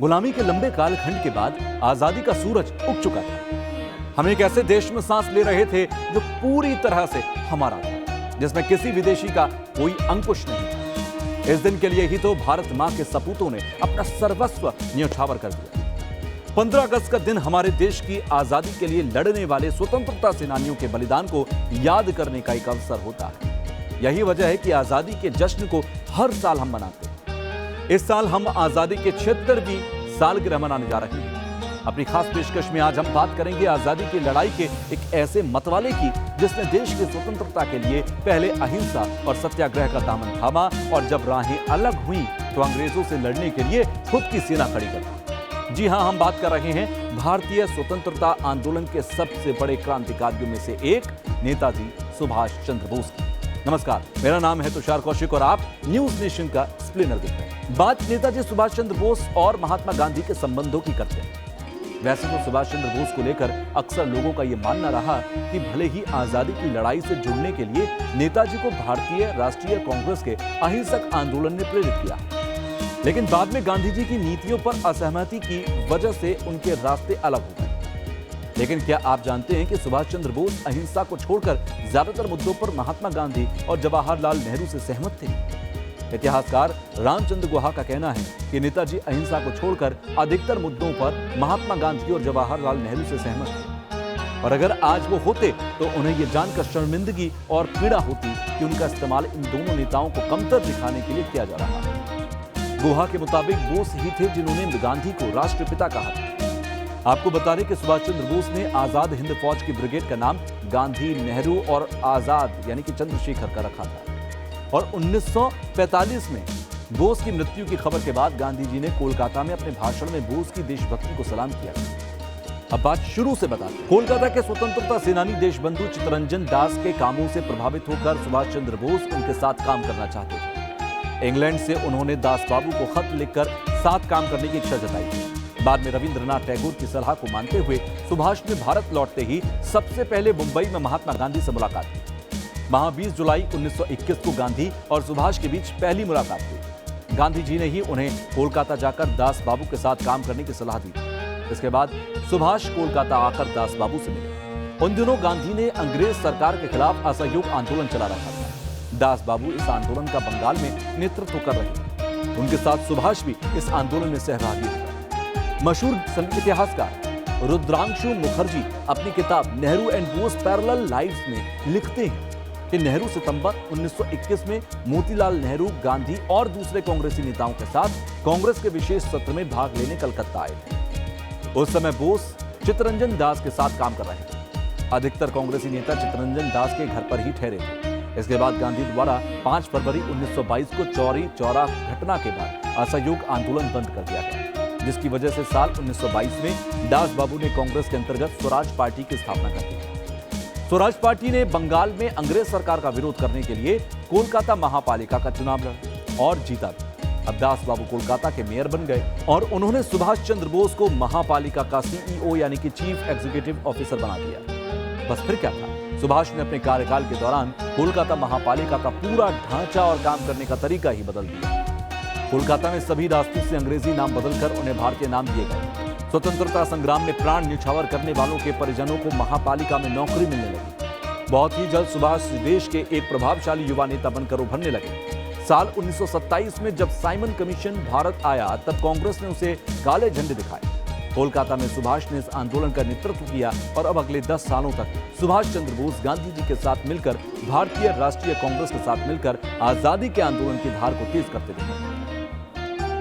गुलामी के लंबे कालखंड के बाद आजादी का सूरज उग चुका था। हम एक ऐसे देश में सांस ले रहे थे जो पूरी तरह से हमारा था, जिसमें किसी विदेशी का कोई अंकुश नहीं था। इस दिन के लिए ही तो भारत मां के सपूतों ने अपना सर्वस्व न्यौछावर कर दिया। 15 अगस्त का दिन हमारे देश की आजादी के लिए लड़ने वाले स्वतंत्रता सेनानियों के बलिदान को याद करने का एक अवसर होता है। यही वजह है कि आजादी के जश्न को हर साल हम मनाते हैं। इस साल हम आजादी के 76वीं सालगिरह मनाने जा रहे हैं। अपनी खास पेशकश में आज हम बात करेंगे आजादी की लड़ाई के एक ऐसे मतवाले की जिसने देश की स्वतंत्रता के लिए पहले अहिंसा और सत्याग्रह का दामन थामा और जब राहें अलग हुई तो अंग्रेजों से लड़ने के लिए खुद की सेना खड़ी कर दी। जी हां, हम बात कर रहे हैं भारतीय स्वतंत्रता आंदोलन के सबसे बड़े क्रांतिकारियों में से एक नेताजी सुभाष चंद्र बोस की। नमस्कार, मेरा नाम है तुषार कौशिक और आप न्यूज नेशन का स्प्लिनर देख रहे हैं। बात नेताजी सुभाष चंद्र बोस और महात्मा गांधी के संबंधों की करते हैं। वैसे तो सुभाष चंद्र बोस को लेकर अक्सर लोगों का यह मानना रहा कि भले ही आजादी की लड़ाई से जुड़ने के लिए नेताजी को भारतीय राष्ट्रीय कांग्रेस के अहिंसक आंदोलन ने प्रेरित किया, लेकिन बाद में गांधी जी की नीतियों पर असहमति की वजह से उनके रास्ते अलग हो गए। लेकिन क्या आप जानते हैं कि सुभाष चंद्र बोस अहिंसा को छोड़कर ज्यादातर मुद्दों पर महात्मा गांधी और जवाहरलाल नेहरू से सहमत थे? इतिहासकार रामचंद्र गुहा का कहना है कि नेताजी अहिंसा को छोड़कर अधिकतर मुद्दों पर महात्मा गांधी और जवाहरलाल नेहरू से सहमत थे, और अगर आज वो होते तो उन्हें यह जानकर शर्मिंदगी और पीड़ा होती कि उनका इस्तेमाल इन दोनों नेताओं को कमतर दिखाने के लिए किया जा रहा है। गुहा के मुताबिक बोस ही थे जिन्होंने गांधी को राष्ट्रपिता कहा था। आपको बता दें कि सुभाष चंद्र बोस ने आजाद हिंद फौज की ब्रिगेड का नाम गांधी, नेहरू और आजाद यानी कि चंद्रशेखर का रखा था, और 1945 में बोस की मृत्यु की खबर के बाद गांधी जी ने कोलकाता में अपने भाषण में बोस की देशभक्ति को सलाम किया। अब बात शुरू से बताते हैं। कोलकाता के स्वतंत्रता सेनानी देशबंधु चित्तरंजन दास के कामों से प्रभावित होकर सुभाष चंद्र बोस उनके साथ काम करना चाहते थे। इंग्लैंड से उन्होंने दास बाबू को खत लिखकर साथ काम करने की इच्छा जताई। बाद में रविंद्रनाथ टैगोर की सलाह को मानते हुए सुभाष ने भारत लौटते ही सबसे पहले मुंबई में महात्मा गांधी से मुलाकात की। वहां 20 जुलाई 1921 को गांधी और सुभाष के बीच पहली मुलाकात हुई। गांधी जी ने ही उन्हें कोलकाता जाकर दास बाबू के साथ काम करने की सलाह दी। इसके बाद सुभाष कोलकाता आकर दास बाबू से मिले। उन दिनों गांधी ने अंग्रेज सरकार के खिलाफ असहयोग आंदोलन चला रखा था। दास बाबू इस आंदोलन का बंगाल में नेतृत्व कर रहे थे। उनके साथ सुभाष भी इस आंदोलन में सहभागी हुए। मशहूर इतिहासकार रुद्रांशु मुखर्जी अपनी किताब Nehru and boss parallel lives में लिखते हैं कि नेहरू सितंबर 1921 में मोतीलाल नेहरू, गांधी और दूसरे कांग्रेसी नेताओं के साथ कांग्रेस के विशेष सत्र में भाग लेने कलकत्ता आए थे। उस समय बोस चित्तरंजन दास के साथ काम कर रहे थे। अधिकतर कांग्रेसी नेता चित्तरंजन दास के घर पर ही ठहरे थे। इसके बाद गांधी द्वारा 5 फरवरी 1922 को चौरी चौरा घटना के बाद असहयोग आंदोलन बंद कर दिया गया, जिसकी वजह से साल 1922 में दास बाबू ने कांग्रेस के अंतर्गत स्वराज पार्टी की स्थापना कर दी। स्वराज पार्टी ने बंगाल में अंग्रेज सरकार का विरोध करने के लिए कोलकाता महापालिका का चुनाव लड़ा और जीता भी। अब दास बाबू कोलकाता के मेयर बन गए और उन्होंने सुभाष चंद्र बोस को महापालिका का सीईओ यानी कि चीफ एग्जीक्यूटिव ऑफिसर बना दिया। बस फिर क्या था, सुभाष ने अपने कार्यकाल के दौरान कोलकाता महापालिका का पूरा ढांचा और काम करने का तरीका ही बदल दिया। कोलकाता में सभी रास्तों से अंग्रेजी नाम बदलकर उन्हें भारतीय नाम दिए गए। स्वतंत्रता संग्राम में प्राण न्यौछावर करने वालों के परिजनों को महापालिका में नौकरी मिलने लगी। बहुत ही जल्द सुभाष देश के एक प्रभावशाली युवा नेता बनकर उभरने लगे। साल 1927 में जब साइमन कमीशन भारत आया तब कांग्रेस ने उसे काले झंडे दिखाए। कोलकाता में सुभाष ने इस आंदोलन का नेतृत्व किया और अब अगले 10 सालों तक सुभाष चंद्र बोस गांधी जी के साथ मिलकर भारतीय राष्ट्रीय कांग्रेस के साथ मिलकर आजादी के आंदोलन की धार को तेज करते रहे।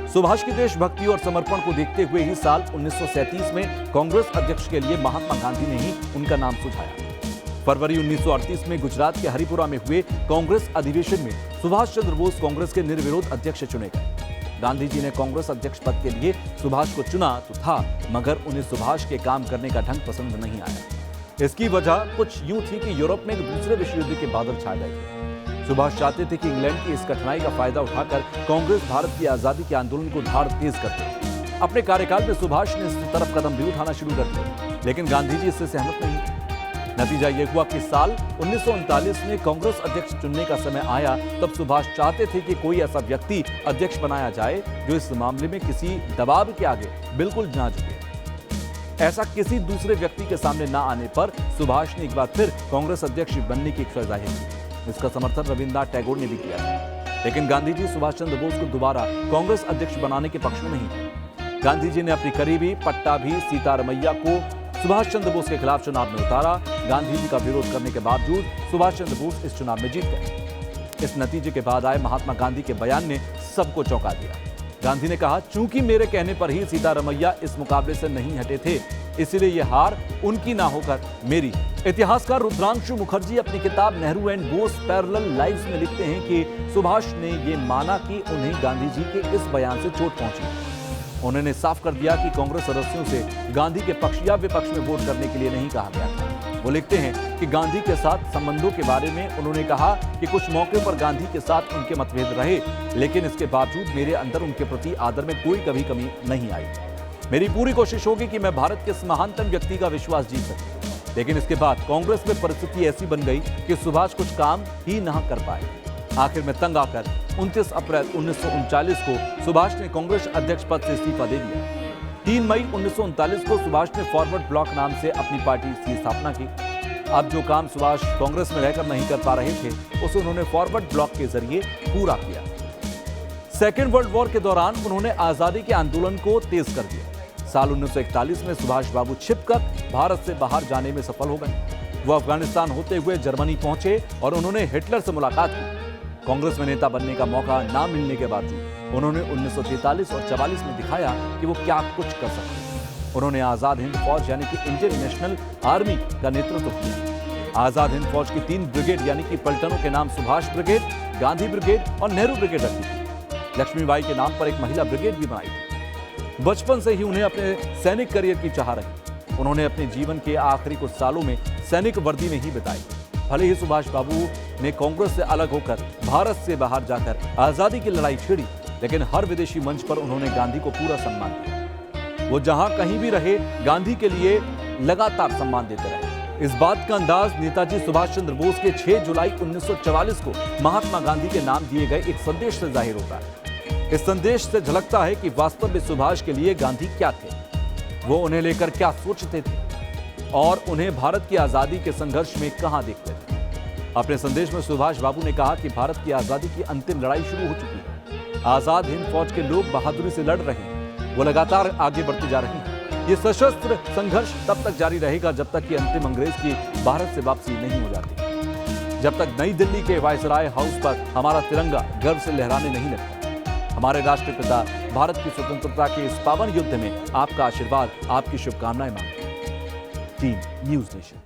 सुभाष की देशभक्ति और समर्पण को देखते हुए ही साल 1937 में कांग्रेस अध्यक्ष के लिए महात्मा गांधी ने ही उनका नाम सुझाया। फरवरी 1938 में गुजरात के हरिपुरा में हुए कांग्रेस अधिवेशन में सुभाष चंद्र बोस कांग्रेस के निर्विरोध अध्यक्ष चुने गए। गांधी जी ने कांग्रेस अध्यक्ष पद के लिए सुभाष को चुना तो था, मगर उन्हें सुभाष के काम करने का ढंग पसंद नहीं आया। इसकी वजह कुछ यूं थी कि यूरोप में एक दूसरे विश्व युद्ध के बादल छा गए थे। सुभाष चाहते थे कि इंग्लैंड की इस कठिनाई का फायदा उठाकर कांग्रेस भारत की आजादी के आंदोलन को धार तेज करते। अपने कार्यकाल में सुभाष ने इस तरफ कदम भी उठाना शुरू कर दिया, लेकिन गांधी जी इससे सहमत नहीं थे। नतीजा ये हुआ कि साल 1939 में कांग्रेस अध्यक्ष चुनने का समय आया, तब सुभाष चाहते थे कि कोई ऐसा व्यक्ति अध्यक्ष बनाया जाए जो इस मामले में किसी दबाव के आगे बिल्कुल ना झुके। ऐसा किसी दूसरे व्यक्ति के सामने ना आने पर सुभाष ने एक बार फिर कांग्रेस अध्यक्ष बनने की इच्छा जाहिर की। इसका समर्थन रविन्द्रनाथ टैगोर ने भी किया था, लेकिन गांधी जी सुभाष चंद्र बोस को दोबारा कांग्रेस अध्यक्ष बनाने के पक्ष में नहीं थे। गांधी जी ने अपनी करीबी पट्टाभी सीतारमैया को सुभाष चंद्र बोस के खिलाफ चुनाव में उतारा। गांधी जी का विरोध करने के बावजूद सुभाष चंद्र बोस इस चुनाव में जीत गए। इस नतीजे के बाद आए महात्मा गांधी के बयान ने सबको चौंका दिया। गांधी ने कहा, चूंकि मेरे कहने पर ही सीतारमैया इस मुकाबले से नहीं हटे थे, इसलिए यह हार उनकी ना होकर मेरी। इतिहासकार रुद्रांशु मुखर्जी अपनी किताब Nehru and boss parallel lives में लिखते हैं कि सुभाष ने यह माना कि उन्हें गांधी जी के इस बयान से चोट पहुंची। उन्होंने साफ कर दिया कि कांग्रेस सदस्यों से गांधी के पक्ष या विपक्ष में वोट करने के लिए नहीं कहा गया था। वो लिखते हैं कि गांधी के साथ संबंधों के बारे में उन्होंने कहा कि कुछ मौके पर गांधी के साथ उनके मतभेद रहे, लेकिन इसके बावजूद मेरे अंदर उनके प्रति आदर में कोई कभी कमी नहीं आई। मेरी पूरी कोशिश होगी कि मैं भारत के इस महानतम व्यक्ति का विश्वास जीत सकूं, लेकिन इसके बाद कांग्रेस में परिस्थिति ऐसी बन गई कि सुभाष कुछ काम ही न कर पाए। आखिर में तंग आकर 29 अप्रैल 1939 को सुभाष ने कांग्रेस अध्यक्ष पद से इस्तीफा दे दिया। 3 मई 1939 को सुभाष ने फॉरवर्ड ब्लॉक नाम से अपनी पार्टी की स्थापना की। अब जो काम सुभाष कांग्रेस में रहकर नहीं कर पा रहे थे, उसे उन्होंने फॉरवर्ड ब्लॉक के जरिए पूरा किया। सेकेंड वर्ल्ड वॉर के दौरान उन्होंने आजादी के आंदोलन को तेज कर दिया। साल 1941 में सुभाष बाबू छिपकर भारत से बाहर जाने में सफल हो गए। वो अफगानिस्तान होते हुए जर्मनी पहुंचे और उन्होंने हिटलर से मुलाकात की। कांग्रेस में नेता बनने का मौका ना मिलने के बावजूद उन्होंने 1943 और 44 में दिखाया कि वो क्या कुछ कर सकते हैं। उन्होंने आजाद हिंद फौज यानी कि इंडियन नेशनल आर्मी का नेतृत्व किया। आजाद हिंद फौज की 3 ब्रिगेड यानी कि पलटनों के नाम सुभाष ब्रिगेड, गांधी ब्रिगेड और नेहरू ब्रिगेड रखी थी। लक्ष्मीबाई के नाम पर एक महिला ब्रिगेड भी बनाई थी। बचपन से ही उन्हें अपने सैनिक करियर की चाह रही। उन्होंने अपने जीवन के आखिरी कुछ सालों में सैनिक वर्दी में ही बिताई। भले ही सुभाष बाबू ने कांग्रेस से अलग होकर भारत से बाहर जाकर आजादी की लड़ाई छेड़ी, लेकिन हर विदेशी मंच पर उन्होंने गांधी को पूरा सम्मान दिया। वो जहां कहीं भी रहे, गांधी के लिए लगातार सम्मान देते रहे। इस बात का अंदाज नेताजी सुभाष चंद्र बोस के 6 जुलाई 1944 को महात्मा गांधी के नाम दिए गए एक संदेश से जाहिर होता है। इस संदेश से झलकता है कि वास्तव में सुभाष के लिए गांधी क्या थे, वो उन्हें लेकर क्या सोचते थे और उन्हें भारत की आजादी के संघर्ष में कहां देखते थे। अपने संदेश में सुभाष बाबू ने कहा कि भारत की आजादी की अंतिम लड़ाई शुरू हो चुकी है। आजाद हिंद फौज के लोग बहादुरी से लड़ रहे हैं, वो लगातार आगे बढ़ते जा रहे हैं। ये सशस्त्र संघर्ष तब तक जारी रहेगा जब तक कि अंतिम अंग्रेज की भारत से वापसी नहीं हो जाती, जब तक नई दिल्ली के वायसराय हाउस पर हमारा तिरंगा गर्व से लहराने नहीं लगता। हमारे राष्ट्रपिता भारत की स्वतंत्रता के इस पावन युद्ध में आपका आशीर्वाद, आपकी शुभकामनाएं मांगते हैं। Team news nation.